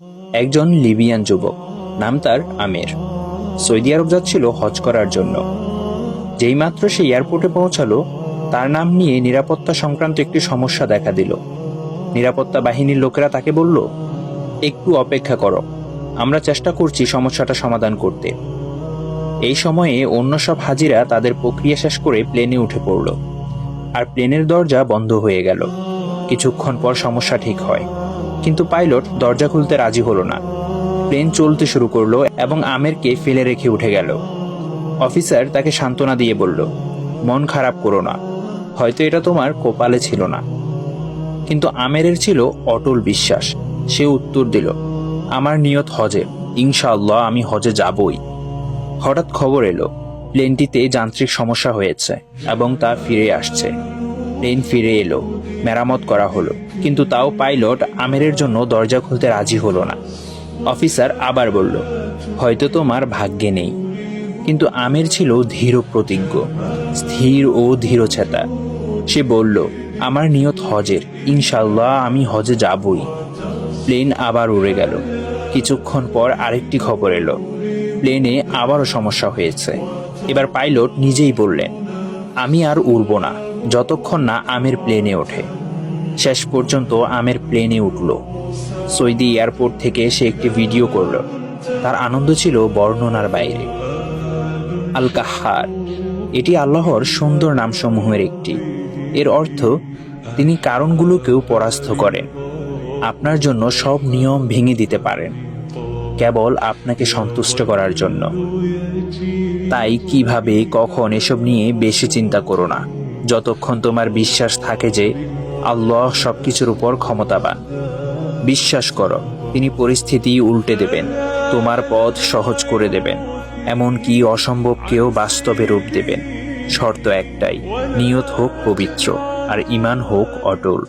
একজন লিবিয়ান যুবক, নাম তার আমের, সৌদি আরব যাচ্ছিল হজ করার জন্য। যেইমাত্র সে এয়ারপোর্টে পৌঁছালো, তার নাম নিয়ে নিরাপত্তা সংক্রান্ত একটি সমস্যা দেখা দিল। নিরাপত্তা বাহিনীর লোকেরা তাকে বলল, একটু অপেক্ষা করো, আমরা চেষ্টা করছি সমস্যাটা সমাধান করতে। এই সময়ে অন্য সব হাজিরা তাদের প্রক্রিয়া শেষ করে প্লেনে উঠে পড়ল, আর প্লেনের দরজা বন্ধ হয়ে গেল। কিছুক্ষণ পর সমস্যা ঠিক হয়, কিন্তু পাইলট দরজা খুলতে রাজি হলো না। প্লেন চলতে শুরু করলো এবং আমেরকে ফেলে রেখে উঠে গেল। অফিসার তাকে সান্ত্বনা দিয়ে বলল, মন খারাপ করো না, হয়তো এটা তোমার কপালে ছিল না। কিন্তু আমেরের ছিল অটল বিশ্বাস। সে উত্তর দিল, আমার নিয়ত হজে, ইনশাআল্লাহ আমি হজে যাবই। হঠাৎ খবর এলো, প্লেনটিতে যান্ত্রিক সমস্যা হয়েছে এবং তা ফিরে আসছে। প্লেন ফিরে এলো, মেরামত করা হলো, কিন্তু তাও পাইলট আমেরের জন্য দরজা খুলতে রাজি হলো না। অফিসার আবার বলল, হয়তো তোমার ভাগ্যে নেই। কিন্তু আমের ছিল ধীর প্রতিজ্ঞ, স্থির ও ধীরচেতা। সে বলল, আমার নিয়ত হজের, ইনশাল্লাহ আমি হজে যাবই। প্লেন আবার উড়ে গেল। কিছুক্ষণ পর আরেকটি খবর এলো, প্লেনে আবারও সমস্যা হয়েছে। এবার পাইলট নিজেই বললেন, আমি আর উড়ব না যতক্ষণ না আমের প্লেনে ওঠে। শেষ পর্যন্ত আমের প্লেনে উঠল। সৌদি এয়ারপোর্ট থেকে সে একটি ভিডিও করল। তার আনন্দ ছিল বর্ণনার বাইরে। আল কাহ্হার, এটি আল্লাহর সুন্দর নামসমূহের একটি। এর অর্থ, তিনি কারণগুলোকেও পরাস্ত করেন, আপনার জন্য সব নিয়ম ভেঙে দিতে পারেন, কেবল আপনাকে সন্তুষ্ট করার জন্য। তাই কিভাবে কখন এসব নিয়ে বেশি চিন্তা করো না, যতক্ষণ তোমার বিশ্বাস থাকে যে আল্লাহ সবকিছুর উপর ক্ষমতাবান। বিশ্বাস করো, তিনি পরিস্থিতি উল্টে দেবেন, তোমার পথ সহজ করে দেবেন, এমনকি অসম্ভবকেও বাস্তবে রূপ দেবেন। শর্ত একটাই, নিয়ত হোক পবিত্র আর ঈমান হোক অটল।